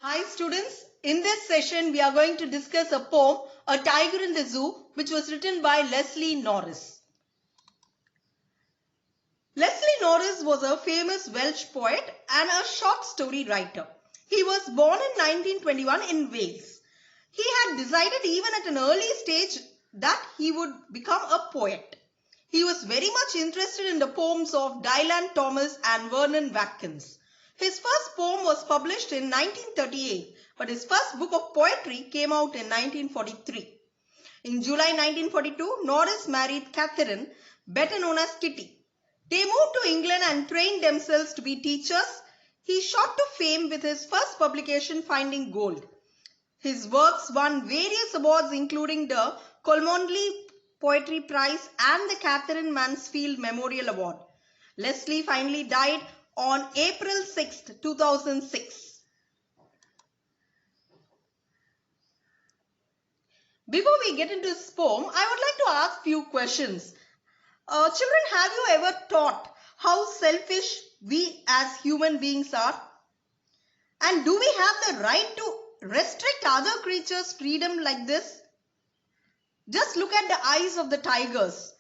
Hi students, in this session we are going to discuss a poem, A Tiger in the Zoo, which was written by Leslie Norris. Leslie Norris was a famous Welsh poet and a short story writer. He was born in 1921 in Wales. He had decided even at an early stage that he would become a poet. He was very much interested in the poems of Dylan Thomas and Vernon Watkins. His first poem was published in 1938, but his first book of poetry came out in 1943. In July 1942, Norris married Catherine, better known as Kitty. They moved to England and trained themselves to be teachers. He shot to fame with his first publication, Finding Gold. His works won various awards including the Cholmondeley Poetry Prize and the Catherine Mansfield Memorial Award. Leslie finally died on April 6, 2006. Before we get into this poem, I would like to ask few questions. Children, have you ever thought how selfish we as human beings are? And do we have the right to restrict other creatures' freedom like this? Just look at the eyes of the tigers.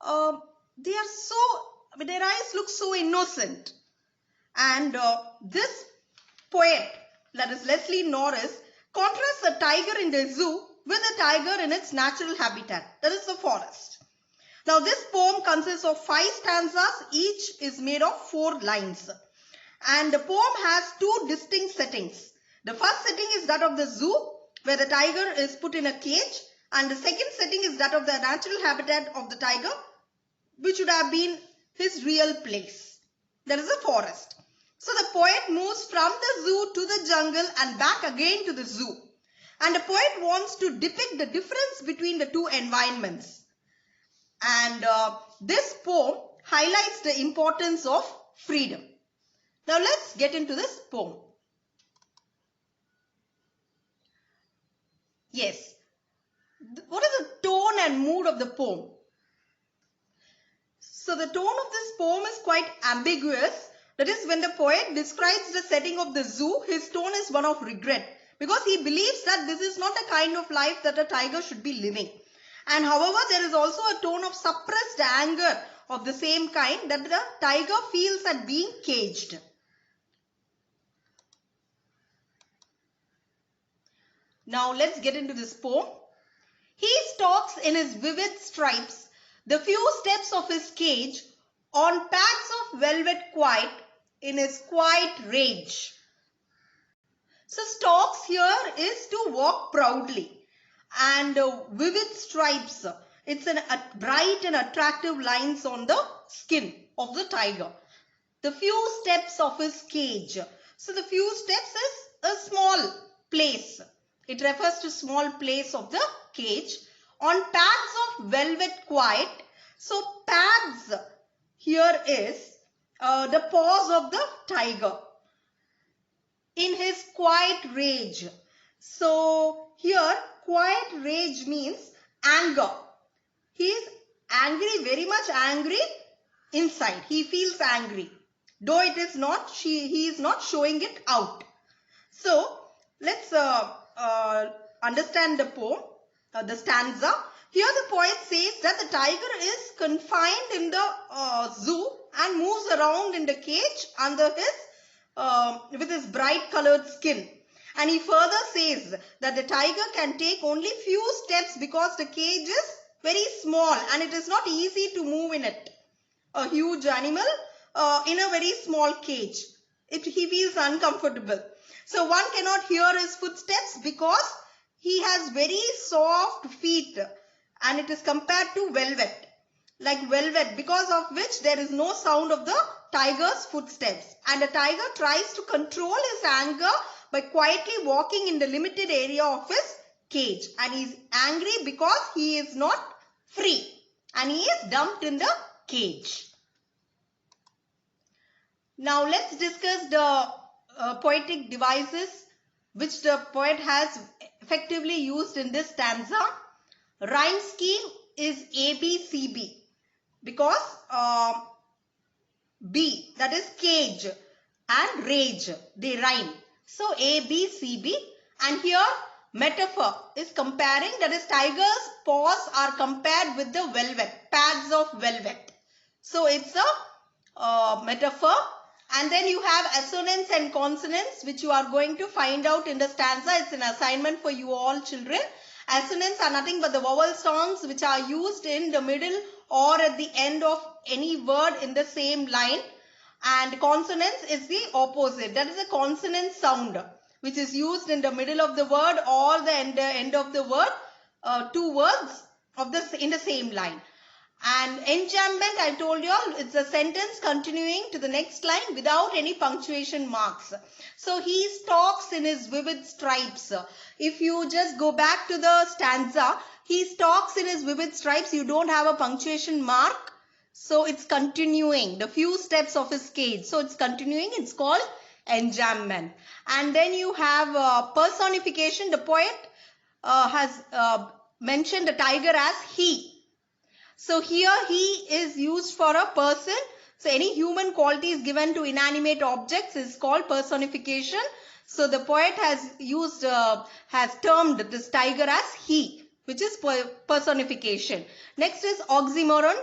Their eyes look so innocent. And this poet, that is Leslie Norris, contrasts a tiger in the zoo with a tiger in its natural habitat, that is the forest. Now this poem consists of 5 stanzas, each is made of 4 lines. And the poem has 2 distinct settings. The first setting is that of the zoo, where the tiger is put in a cage, and the second setting is that of the natural habitat of the tiger, which would have been his real place. There is a forest. So the poet moves from the zoo to the jungle and back again to the zoo. And the poet wants to depict the difference between the 2 environments. And this poem highlights the importance of freedom. Now let's get into this poem. Yes. What is the tone and mood of the poem? So the tone of this poem is quite ambiguous. That is, when the poet describes the setting of the zoo, his tone is one of regret, because he believes that this is not a kind of life that a tiger should be living. And however, there is also a tone of suppressed anger of the same kind that the tiger feels at being caged. Now let's get into this poem. He stalks in his vivid stripes the few steps of his cage on pads of velvet quiet in his quiet rage. So stalks here is to walk proudly, and vivid stripes, it's a bright and attractive lines on the skin of the tiger. The few steps of his cage. So the few steps is a small place. It refers to small place of the cage on pads of velvet quiet. So pads here is the paws of the tiger in his quiet rage. So here quiet rage means anger. He is angry, very much angry inside. He feels angry, though it is not, he is not showing it out. So let's understand the poem, the stanza. Here the poet says that the tiger is confined in the zoo and moves around in the cage under his with his bright colored skin. And he further says that the tiger can take only few steps because the cage is very small and it is not easy to move in it. A huge animal in a very small cage. He feels uncomfortable. So one cannot hear his footsteps because he has very soft feet, and it is compared to velvet. Like velvet, because of which there is no sound of the tiger's footsteps. And the tiger tries to control his anger by quietly walking in the limited area of his cage. And he is angry because he is not free. And he is dumped in the cage. Now let's discuss the poetic devices which the poet has effectively used in this stanza. Rhyme scheme is ABCB because B, that is cage, and rage. They rhyme. So A, B, C, B. And here metaphor is comparing, that is tiger's paws are compared with the velvet, pads of velvet. So it's a metaphor. And then you have assonance and consonants, which you are going to find out in the stanza. It's an assignment for you all children. Assonants are nothing but the vowel sounds which are used in the middle or at the end of any word in the same line. And consonants is the opposite. That is a consonant sound which is used in the middle of the word or the end of the word, two words in the same line. And enjambment, I told you all, it's a sentence continuing to the next line without any punctuation marks. So he stalks in his vivid stripes. If you just go back to the stanza, he stalks in his vivid stripes, you don't have a punctuation mark. So it's continuing the few steps of his cage. So it's continuing, it's called enjambment. And then you have personification. The poet has mentioned the tiger as he. So here he is used for a person. So any human qualities given to inanimate objects is called personification. So the poet has termed this tiger as he, which is personification. Next is oxymoron.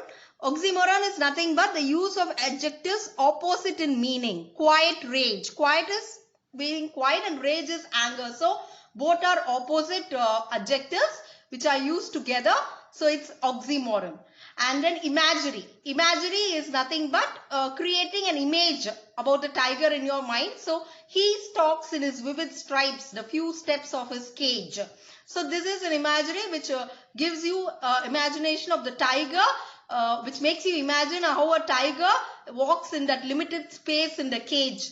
Oxymoron is nothing but the use of adjectives opposite in meaning. Quiet, rage. Quiet is being quiet and rage is anger. So both are opposite adjectives which are used together. So it's oxymoron. And then imagery. Imagery is nothing but creating an image about the tiger in your mind. So he stalks in his vivid stripes, the few steps of his cage. So this is an imagery which gives you imagination of the tiger, which makes you imagine how a tiger walks in that limited space in the cage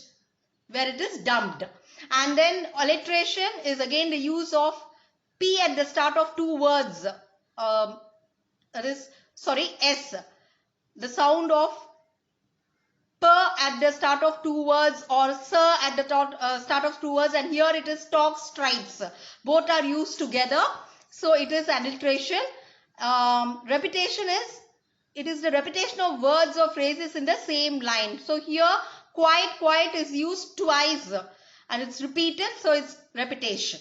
where it is dumped. And then alliteration is again the use of P at the start of two words. S. The sound of P at the start of two words or sir at the start of two words, and here it is stalk stripes. Both are used together. So it is alliteration. Repetition is the repetition of words or phrases in the same line. So here quiet is used twice and it's repeated, so it's repetition.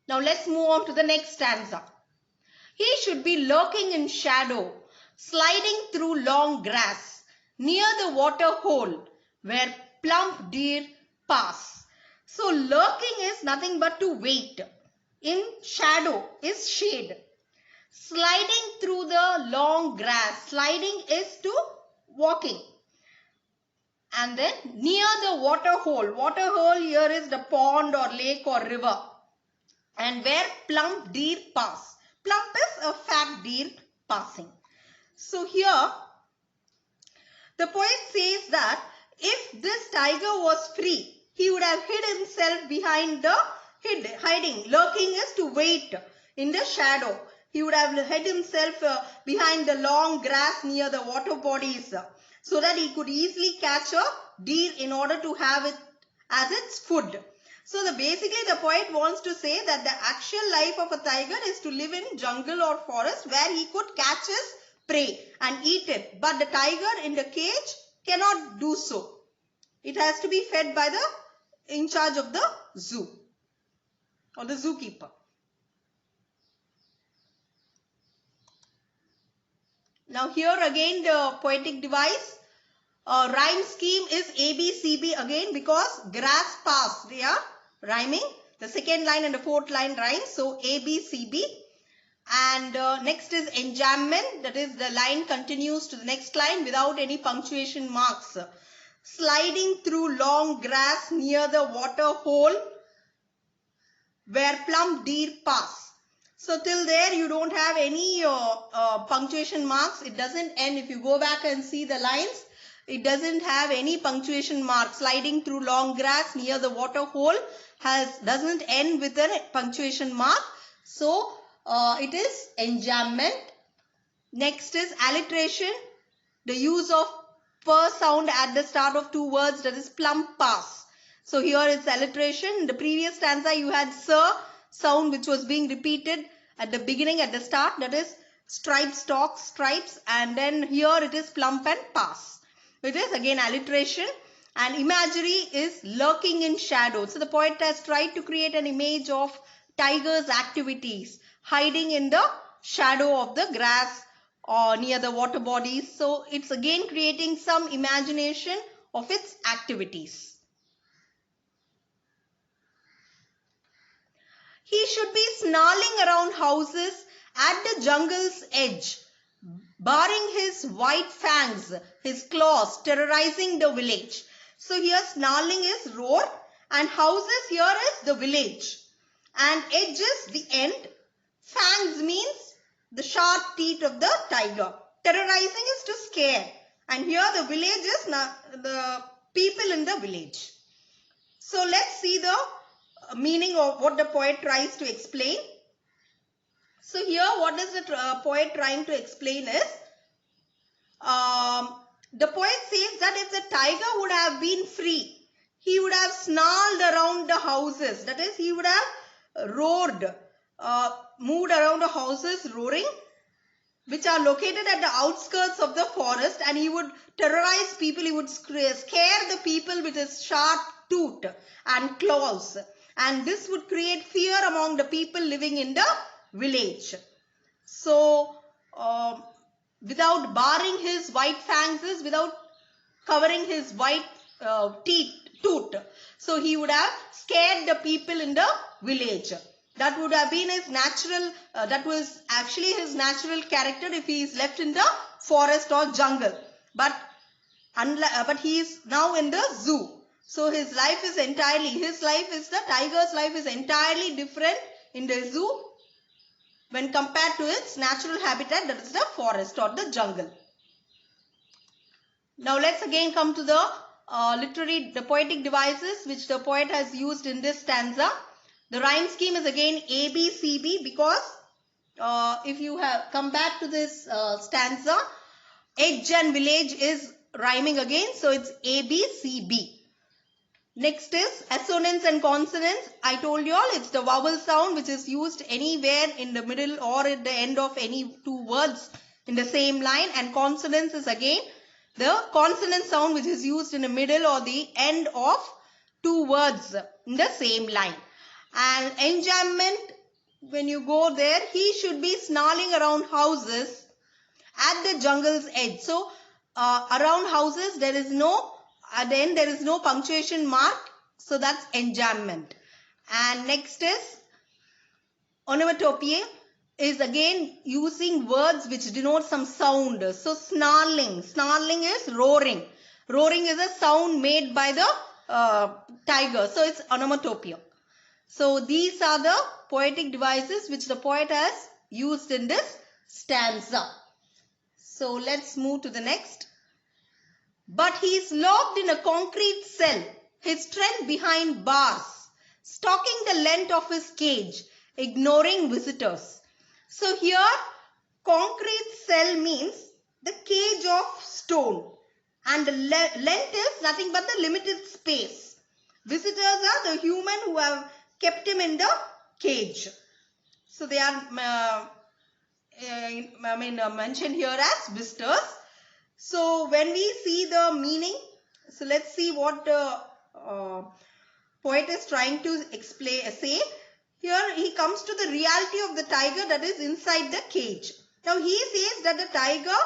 Now let's move on to the next stanza. He should be lurking in shadow, sliding through long grass, near the water hole where plump deer pass. So lurking is nothing but to wait. In shadow is shade. Sliding through the long grass. Sliding is to walking. And then near the water hole. Water hole here is the pond or lake or river. And where plump deer pass. Plump is a fat deer passing. So here the poet says that if this tiger was free, he would have hid himself behind the hiding. Lurking is to wait in the shadow. He would have hid himself behind the long grass near the water bodies so that he could easily catch a deer in order to have it as its food. So basically the poet wants to say that the actual life of a tiger is to live in jungle or forest where he could catch his prey and eat it. But the tiger in the cage cannot do so. It has to be fed by the in charge of the zoo or the zookeeper. Now here again the poetic device. Rhyme scheme is ABCB again because grass pass. They are rhyming. The second line and the fourth line rhyme. So ABCB. And next is enjambment. That is the line continues to the next line without any punctuation marks. Sliding through long grass near the water hole where plump deer pass. So till there you don't have any punctuation marks. It doesn't end. If you go back and see the lines, it doesn't have any punctuation marks. Sliding through long grass near the water hole doesn't end with a punctuation mark. So it is enjambment. Next is alliteration. The use of per sound at the start of two words, that is plump pass. So here it's alliteration. In the previous stanza you had sir sound which was being repeated at the beginning, at the start, that is stripe, stalk, stripes, and then here it is plump and pass. It is again alliteration, and imagery is lurking in shadow. So the poet has tried to create an image of tiger's activities hiding in the shadow of the grass or near the water bodies. So it's again creating some imagination of its activities. He should be snarling around houses at the jungle's edge, baring his white fangs, his claws, terrorizing the village. So here snarling is roar, and houses here is the village, and edge is the end. Fangs means the sharp teeth of the tiger. Terrorizing is to scare, and here the village is the people in the village. So let's see the meaning of what the poet tries to explain. So here what is the poet trying to explain is, the poet says that if the tiger would have been free, he would have snarled around the houses. That is, he would have roared, moved around the houses roaring, which are located at the outskirts of the forest, and he would terrorize people. He would scare the people with his sharp tooth and claws, and this would create fear among the people living in the village. So without barring his white fangs, without covering his white tooth, so he would have scared the people in the village. That would have been his natural, that was actually his natural character if he is left in the forest or jungle. But he is now in the zoo. So his life is entirely, the tiger's life is entirely different in the zoo when compared to its natural habitat, that is the forest or the jungle. Now let's again come to the poetic devices which the poet has used in this stanza. The rhyme scheme is again A, B, C, B, because if you have come back to this stanza, edge and village is rhyming again. So it's A, B, C, B. Next is assonance and consonance. I told you all it's the vowel sound which is used anywhere in the middle or at the end of any two words in the same line, and consonance is again the consonant sound which is used in the middle or the end of two words in the same line. And enjambment, when you go there, he should be snarling around houses at the jungle's edge. So around houses there is no, at the end there is no punctuation mark, so that's enjambment. And next is onomatopoeia, is again using words which denote some sound. So snarling is roaring. Roaring is a sound made by the tiger, so it's onomatopoeia. So these are the poetic devices which the poet has used in this stanza. So let's move to the next. But he is locked in a concrete cell, his strength behind bars, stalking the length of his cage, ignoring visitors. So here concrete cell means the cage of stone, and the length is nothing but the limited space. Visitors are the human who have kept him in the cage. So they are mentioned here as visitors. So when we see the meaning, so let's see what the poet is trying to say. Here he comes to the reality of the tiger that is inside the cage. Now he says that the tiger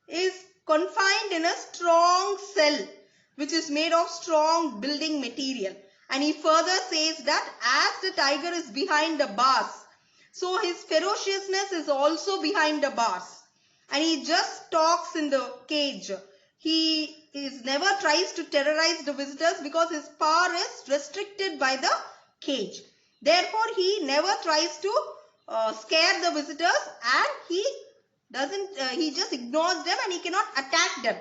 is confined in a strong cell which is made of strong building material. And he further says that as the tiger is behind the bars, so his ferociousness is also behind the bars. And he just talks in the cage. He never tries to terrorize the visitors because his power is restricted by the cage. Therefore, he never tries to scare the visitors, and he just ignores them and he cannot attack them.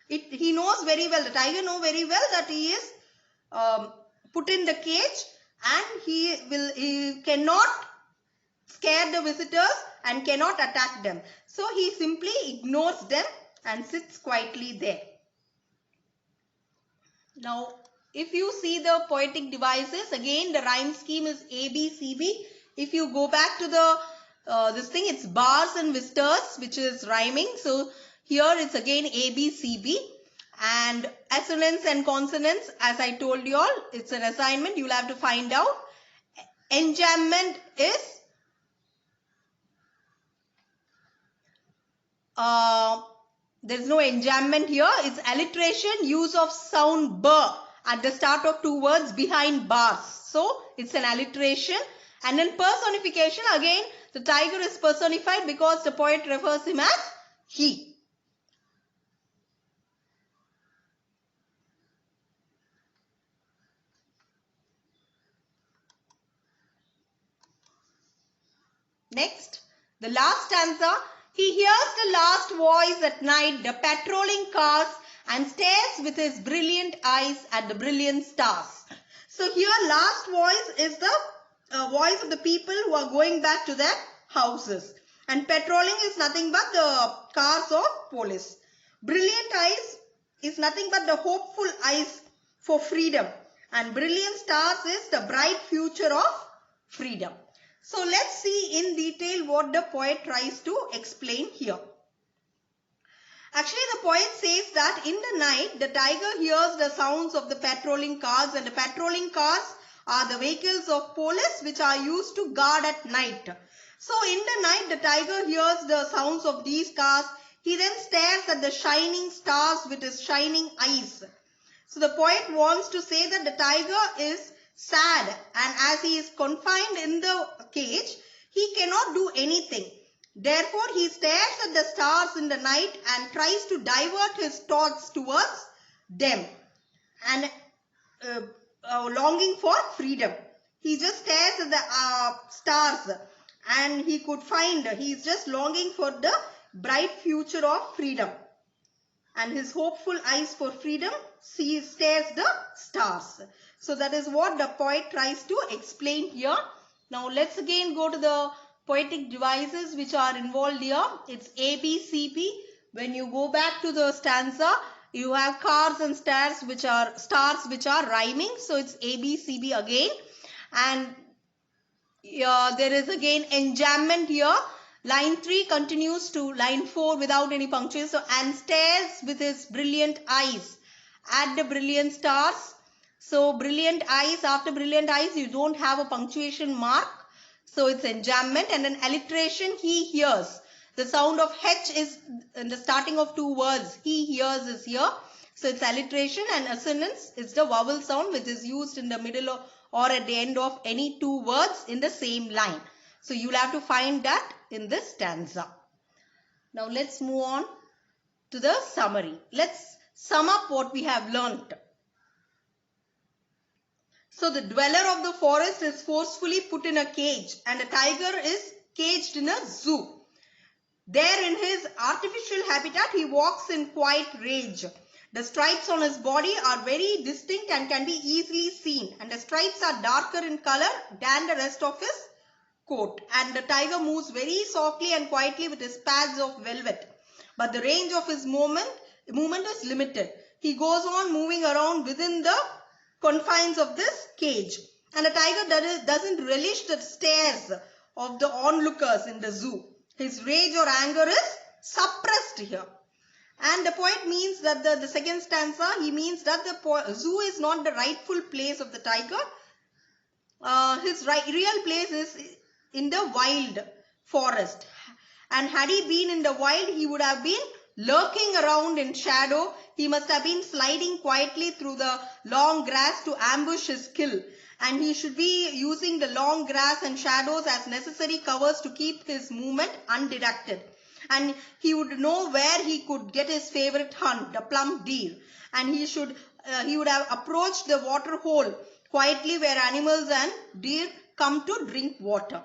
He knows very well, the tiger knows very well that he is put in the cage, and he cannot scare the visitors and cannot attack them. So he simply ignores them and sits quietly there. Now if you see the poetic devices, again the rhyme scheme is A, B, C, B. If you go back to the this thing, it's bars and visitors which is rhyming. So here it's again A, B, C, B. And assonance and consonants, as I told you all, it's an assignment. You'll have to find out. Enjambment is there's no enjambment here. It's alliteration, use of sound b at the start of two words behind bars. So it's an alliteration. And then personification, again the tiger is personified because the poet refers him as he. Next, the last stanza. He hears the last voice at night, the patrolling cars, and stares with his brilliant eyes at the brilliant stars. So here last voice is the voice of the people who are going back to their houses. And patrolling is nothing but the cars of police. Brilliant eyes is nothing but the hopeful eyes for freedom. And brilliant stars is the bright future of freedom. So let's see in detail what the poet tries to explain here. Actually, the poet says that in the night, the tiger hears the sounds of the patrolling cars, and the patrolling cars are the vehicles of police which are used to guard at night. So in the night, the tiger hears the sounds of these cars. He then stares at the shining stars with his shining eyes. So the poet wants to say that the tiger is sad, and as he is confined in the cage, he cannot do anything. Therefore, he stares at the stars in the night and tries to divert his thoughts towards them and longing for freedom. He just stares at the stars and he is just longing for the bright future of freedom. And his hopeful eyes for freedom, he stares the stars. So that is what the poet tries to explain here. Now let's again go to the poetic devices which are involved here. It's A, B, C, P. When you go back to the stanza, you have cars and stars which are rhyming. So it's A, B, C, B again. And there is again enjambment here. Line 3 continues to line 4 without any punctuation. So, and stares with his brilliant eyes at the brilliant stars. So, brilliant eyes, after brilliant eyes, you don't have a punctuation mark. So, it's enjambment. And then alliteration, he hears. The sound of H is in the starting of two words. He hears is here. So, it's alliteration, and assonance is the vowel sound which is used in the middle or at the end of any two words in the same line. So, you'll have to find that in this stanza. Now, let's move on to the summary. Let's sum up what we have learnt. So, the dweller of the forest is forcefully put in a cage, and a tiger is caged in a zoo. There in his artificial habitat, he walks in quiet rage. The stripes on his body are very distinct and can be easily seen, and the stripes are darker in color than the rest of his coat. And the tiger moves very softly and quietly with his pads of velvet. But the range of his movement is limited. He goes on moving around within the confines of this cage. And the tiger doesn't relish the stares of the onlookers in the zoo. His rage or anger is suppressed here. And the poet means that the second stanza, he means that the zoo is not the rightful place of the tiger. His real place is in the wild forest. And had he been in the wild, he would have been lurking around in shadow. He must have been sliding quietly through the long grass to ambush his kill. And he should be using the long grass and shadows as necessary covers to keep his movement undetected. And he would know where he could get his favorite hunt, the plump deer. And he would have approached the water hole quietly where animals and deer come to drink water.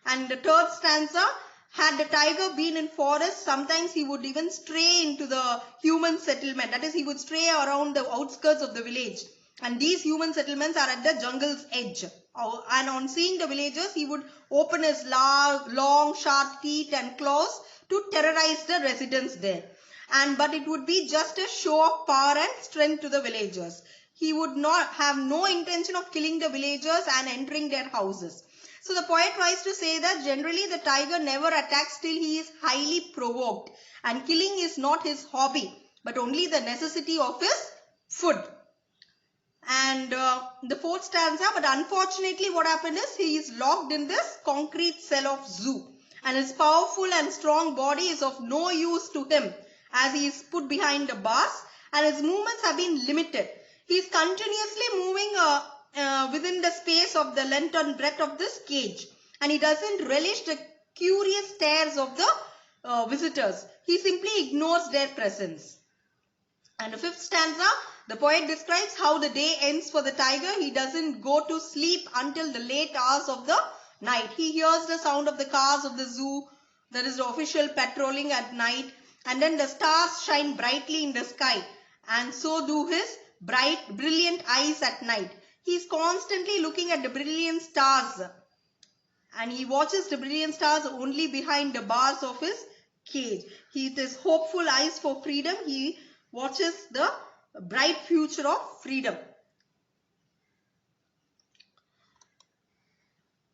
And the third stanza, had the tiger been in forest, sometimes he would even stray into the human settlement. That is, he would stray around the outskirts of the village. And these human settlements are at the jungle's edge. And on seeing the villagers, he would open his long, sharp teeth and claws to terrorize the residents there. But it would be just a show of power and strength to the villagers. He would not have no intention of killing the villagers and entering their houses. So the poet tries to say that generally the tiger never attacks till he is highly provoked. And killing is not his hobby. but only the necessity of his food. And the fourth stanza, but unfortunately what happened is he is locked in this concrete cell of zoo, and his powerful and strong body is of no use to him as he is put behind the bars, and his movements have been limited. He is continuously moving within the space of the length and breadth of this cage, and he doesn't relish the curious stares of the visitors. He simply ignores their presence. And the fifth stanza, the poet describes how the day ends for the tiger. He doesn't go to sleep until the late hours of the night. He hears the sound of the cars of the zoo, that is the official patrolling at night, and then the stars shine brightly in the sky, and so do his brilliant eyes at night. He is constantly looking at the brilliant stars, and he watches the brilliant stars only behind the bars of his cage. He has hopeful eyes for freedom. He watches the bright future of freedom.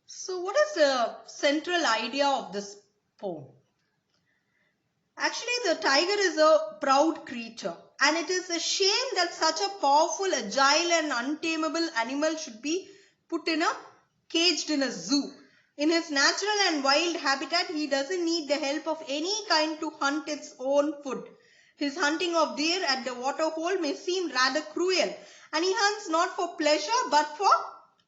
So what is the central idea of this poem? Actually, the tiger is a proud creature, and it is a shame that such a powerful, agile and untamable animal should be caged in a zoo. In his natural and wild habitat, he doesn't need the help of any kind to hunt its own food. His hunting of deer at the waterhole may seem rather cruel, and he hunts not for pleasure but for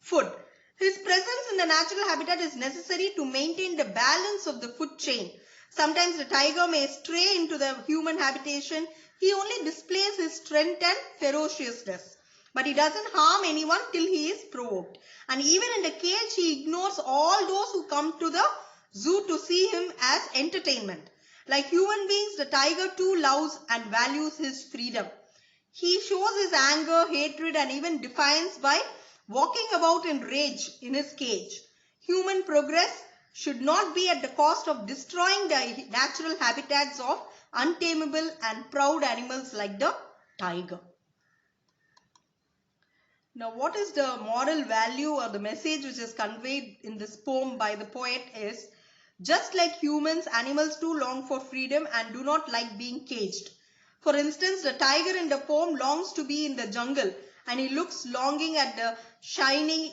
food. His presence in the natural habitat is necessary to maintain the balance of the food chain. Sometimes the tiger may stray into the human habitation. He only displays his strength and ferociousness, but he doesn't harm anyone till he is provoked. And even in the cage, he ignores all those who come to the zoo to see him as entertainment. Like human beings, the tiger too loves and values his freedom. He shows his anger, hatred, and even defiance by walking about in rage in his cage. Human progress should not be at the cost of destroying the natural habitats of untamable and proud animals like the tiger. Now, what is the moral value or the message which is conveyed in this poem by the poet is, just like humans, animals too long for freedom and do not like being caged. For instance, the tiger in the poem longs to be in the jungle, and he looks longing at the shining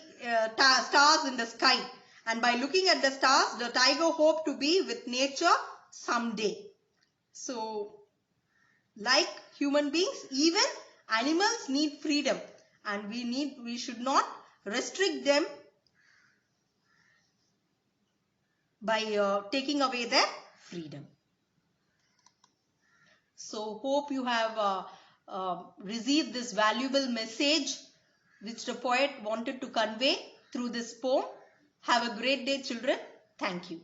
stars in the sky. And by looking at the stars, the tiger hopes to be with nature someday. So, like human beings, even animals need freedom, and we should not restrict them by taking away their freedom. So, hope you have received this valuable message which the poet wanted to convey through this poem. Have a great day, children. Thank you.